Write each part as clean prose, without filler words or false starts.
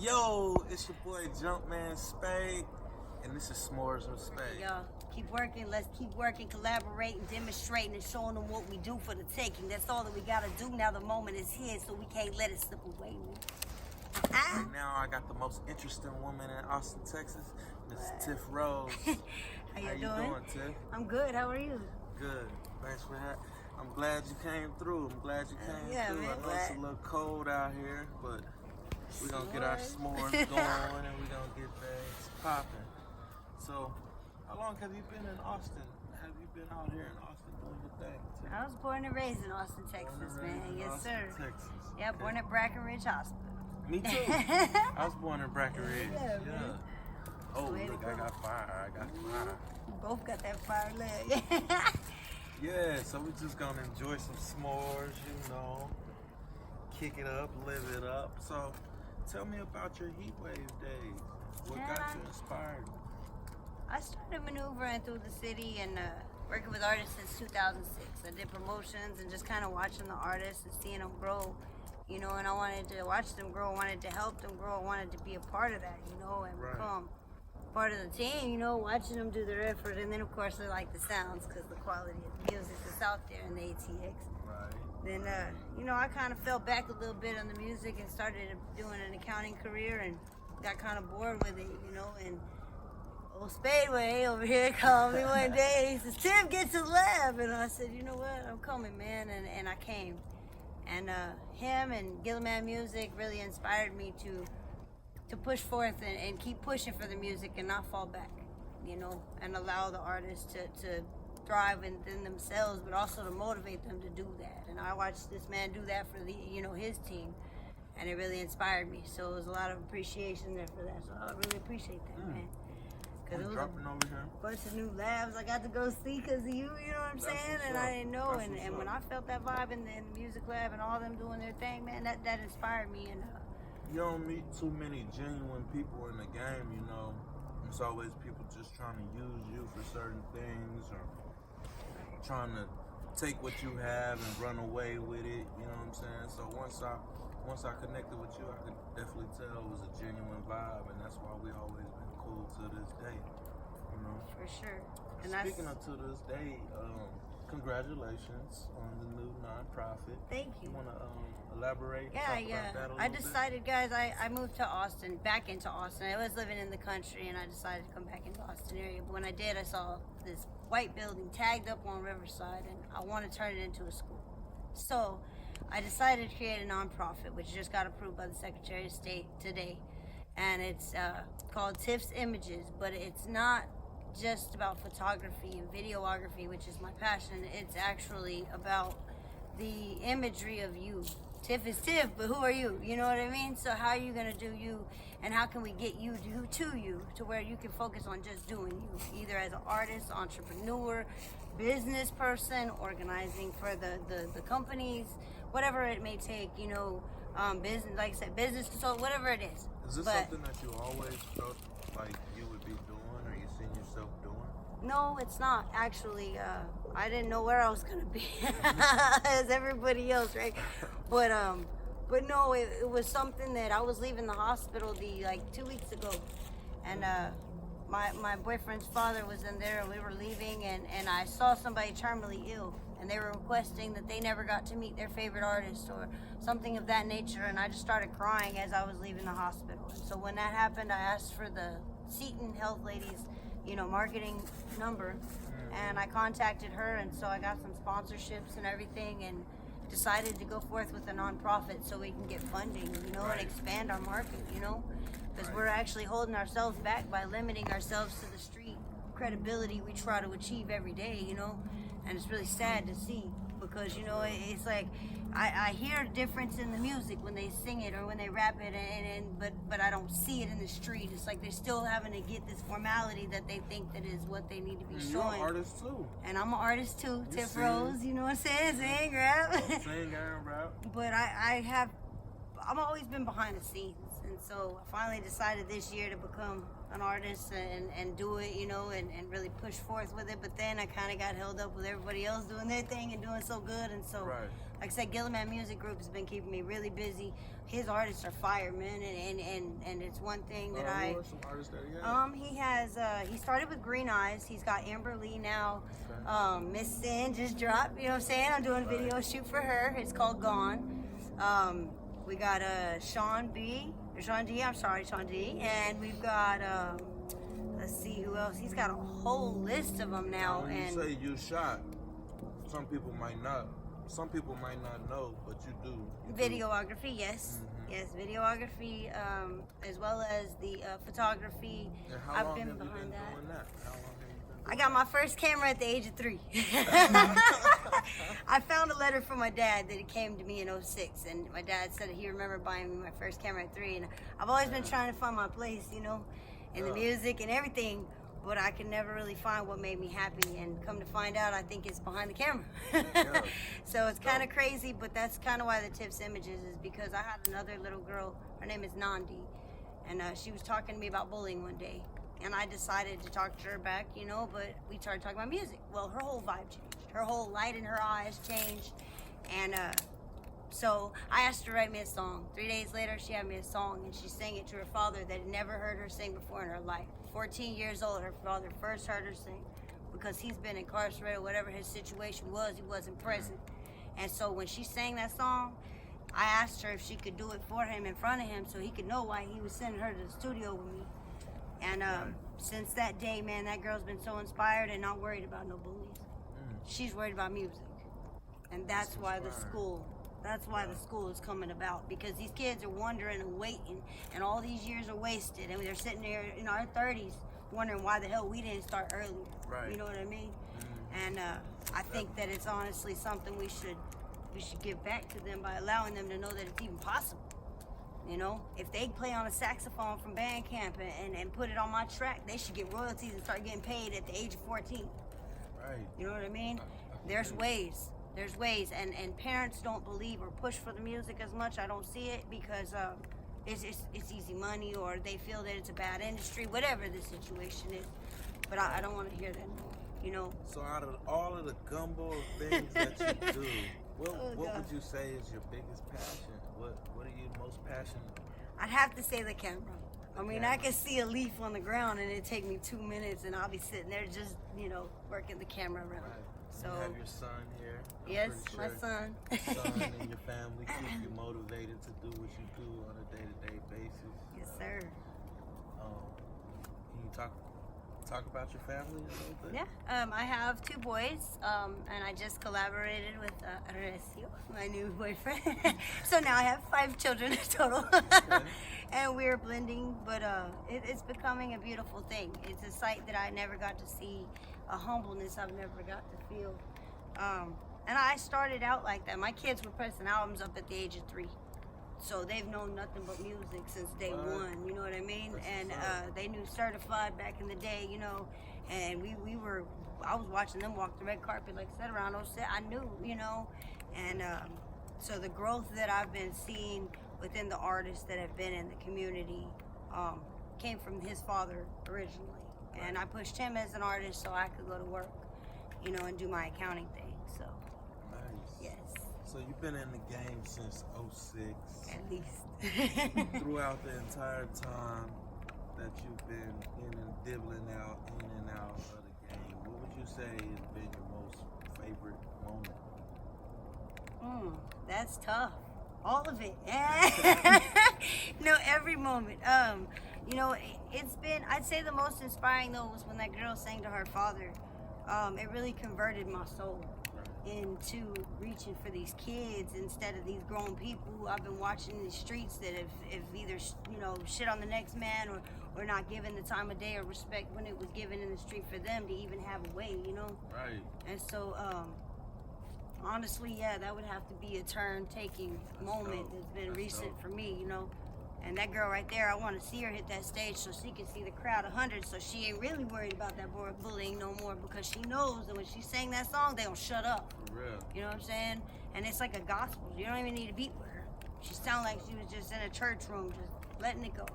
Yo, it's your boy Jumpman Spade, and this is S'mores with Spade. Y'all, keep working. Let's keep working, collaborating, demonstrating, and showing them what we do for the taking. That's all that we gotta do now. The moment is here, so we can't let it slip away. Right now, I got the most interesting woman in Austin, Texas, Miss Tiff Rose. How you doing, Tiff? I'm good. How are you? Good. Thanks for that. I'm glad you came through. I'm glad you came through. Man, I know it's a little cold out here, but we're going to get our s'mores going and we're going to get things popping. So, how long have you been in Austin? Have you been out here in Austin doing your thing? Too? I was born and raised in Austin, Texas, man. Yes, Austin, sir. Texas. Yeah, Okay. born at Brackenridge Hospital. Me too. I was born in Brackenridge. Yeah, Yeah. man. Oh, Way to look, go. I got fire. I got fire. We both got that fire leg. Yeah, so we're just gonna enjoy some s'mores, you know, kick it up, live it up. So, tell me about your heat wave days. What Man, got you inspired? I started maneuvering through the city and working with artists since 2006. I did promotions and just kind of watching the artists and seeing them grow, you know, and I wanted to watch them grow, I wanted to help them grow, I wanted to be a part of that, you know, and become part of the team, you know, watching them do their effort. And then, of course, I like the sounds because the quality of the music that's out there in the ATX. Right. Then, you know, I kind of fell back a little bit on the music and started doing an accounting career and got kind of bored with it, you know, and old Spadeway over here called me one day. He says, Tiff, get to the lab. And I said, you know what, I'm coming, man. And I came. And him and Gilliman Music really inspired me to push forth and keep pushing for the music and not fall back, you know, and allow the artists to thrive within themselves, but also to motivate them to do that. And I watched this man do that for the, you know, his team, and it really inspired me. So it was a lot of appreciation there for that. So I really appreciate that, man. Because it was dropping over here. a bunch of new labs I got to go see because of you, you know what I'm saying? And I didn't know. And when I felt that vibe in the music lab and all them doing their thing, man, that inspired me. And You don't meet too many genuine people in the game, you know. It's always people just trying to use you for certain things or trying to take what you have and run away with it, you know what I'm saying? So once I connected with you, I could definitely tell it was a genuine vibe, and that's why we always been cool to this day, you know. for sure. And Speaking of to this day, congratulations on the new nonprofit. Thank you. You want to elaborate? Yeah. Talk about that a I little bit? decided, guys, I moved to Austin, back into Austin. I was living in the country, and I decided to come back into Austin area. But when I did, I saw this white building tagged up on Riverside, and I want to turn it into a school. So I decided to create a nonprofit, which just got approved by the Secretary of State today. And it's called Tiffs Images, but it's not just about photography and videography, which is my passion. It's actually about the imagery of you. Tiff is Tiff, but who are you? You know what I mean? So how are you gonna do you, and how can we get you to you to where you can focus on just doing you, either as an artist, entrepreneur, business person, organizing for the companies, whatever it may take, you know, business, like I said, business consult, whatever it is. Is this But something that you always felt like you would be doing, or you seen yourself doing? no, it's not actually. I didn't know where I was gonna be, as everybody else, right? But no, it was something that I was leaving the hospital 2 weeks ago, and my boyfriend's father was in there, and we were leaving, and I saw somebody terminally ill, and they were requesting that they never got to meet their favorite artist or something of that nature, and I just started crying as I was leaving the hospital. And so when that happened, I asked for the Seton Health lady's, you know, marketing number, and I contacted her, and so I got some sponsorships and everything, and decided to go forth with a nonprofit so we can get funding, you know, and expand our market, you know, because we're actually holding ourselves back by limiting ourselves to the street credibility we try to achieve every day, you know, and it's really sad to see because, you know, it's like I hear a difference in the music when they sing it or when they rap it, but I don't see it in the street. It's like they're still having to get this formality that they think that is what they need to be showing. You're an artist too. And I'm an artist too, Tiff sing. Rose, you know what I'm saying? Sing, rap. Sing and rap. But I've always been behind the scenes. And so I finally decided this year to become an artist and do it, you know, and really push forth with it. But then I kind of got held up with everybody else doing their thing and doing so good. And so like I said, Gilliman Music Group has been keeping me really busy. His artists are fire, man, and it's one thing that Who are some artists that he has? he started with Green Eyes. He's got Amber Lee now. Okay. Miss Sin just dropped. You know what I'm saying? I'm doing a video shoot for her. It's called Gone. We got Sean D. I'm sorry, Sean D. And we've got let's see who else. He's got a whole list of them now. When you say you shot, some people might not. Some people might not know, but you do. Videography, yes. Mm-hmm. Yes, videography, as well as the photography. And how I've long been have you behind been that. doing that? How long have you been I doing got my first camera at the age of 3. I found a letter from my dad that it came to me in 06, and my dad said he remembered buying me my first camera at 3, and I've always been trying to find my place, you know, in the music and everything, but I could never really find what made me happy, and come to find out, I think it's behind the camera. So it's kind of crazy, but that's kind of why the Tiffs images is because I had another little girl, her name is Nandi, and she was talking to me about bullying one day. And I decided to talk to her back, you know, but we started talking about music. Well, her whole vibe changed. Her whole light in her eyes changed. And so I asked her to write me a song. 3 days later, she had me a song, and she sang it to her father that had never heard her sing before in her life. 14 years old, her father first heard her sing because he's been incarcerated, whatever his situation was, he wasn't present. And so when she sang that song, I asked her if she could do it for him in front of him so he could know why he was sending her to the studio with me. And since that day, man, that girl's been so inspired and not worried about no bullies. She's worried about music. And that's why the school is coming about, because these kids are wondering and waiting, and all these years are wasted, and they're sitting there in our 30s wondering why the hell we didn't start earlier. Right. You know what I mean? And I think that it's honestly something we should give back to them by allowing them to know that it's even possible. You know, if they play on a saxophone from band camp and put it on my track, they should get royalties and start getting paid at the age of 14. Right. You know what I mean? There's ways, and parents don't believe or push for the music as much. I don't see it because it's easy money, or they feel that it's a bad industry, whatever the situation is. But I don't want to hear that more, you know. So out of all of the gumbo of things that you do, what would you say is your biggest passion? What are you most passionate about? I'd have to say the camera. I mean, I can see a leaf on the ground and it'd take me 2 minutes, and I'll be sitting there just, you know, working the camera around. Right. So you have your son here. Yes, my son. Your son and your family keep you motivated to do what you do on a day-to-day basis. Yes, sir. Can you talk about your family a little bit? Yeah, I have 2 boys, and I just collaborated with Recio, my new boyfriend. So now I have 5 children total. Okay. And we're blending, but it's becoming a beautiful thing. It's a sight that I never got to see, a humbleness I've never got to feel. And I started out like that. My kids were pressing albums up at the age of 3. So they've known nothing but music since day one, you know what I mean? And they knew Certified back in the day, you know, and I was watching them walk the red carpet, like I said, around 06. I knew, you know, and so the growth that I've been seeing within the artists that have been in the community came from his father originally. And I pushed him as an artist so I could go to work, you know, and do my accounting thing, so. Nice. Yes. So you've been in the game since 06. At least. Throughout the entire time that you've been in and dibbling out, in and out of the game, what would you say has been your most favorite moment? That's tough. All of it. No, every moment. You know, it's been, I'd say the most inspiring though was when that girl sang to her father. It really converted my soul into reaching for these kids instead of these grown people who I've been watching in the streets that have either, you know, shit on the next man or not given the time of day or respect when it was given in the street for them to even have a way, you know? Right. And so, honestly, yeah, that would have to be a turn-taking moment that's been recent for me, you know? And that girl right there, I want to see her hit that stage so she can see the crowd 100, so she ain't really worried about that boy bullying no more, because she knows that when she sang that song, they don't shut up. For real. You know what I'm saying? And it's like a gospel. You don't even need to beat with her. She sounded like she was just in a church room, just letting it go.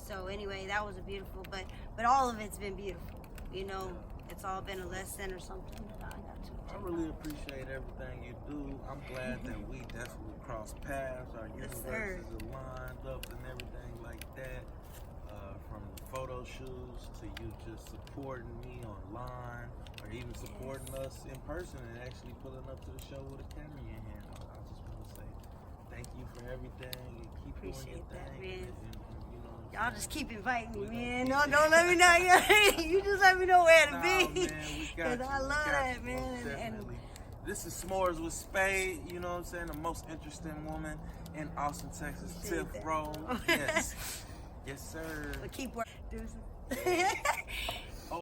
So anyway, that was a beautiful, but all of it's been beautiful. You know, it's all been a lesson or something that I got to I really appreciate everything you do. I'm glad that we definitely crossed paths. Our universes are lined up and everything like that. From the photo shoots to you just supporting me online, or even supporting us in person and actually pulling up to the show with a camera in your hand. I just want to say thank you for everything and keep doing your thing. Man. And, you know, Y'all just keep inviting me, man. No, don't let me know. You just let me know where to be. Because I love that, man. And this is S'mores with Spade, you know what I'm saying? The most interesting woman in Austin, Texas, Tiff Rose. Yes. Yes, sir. But keep working.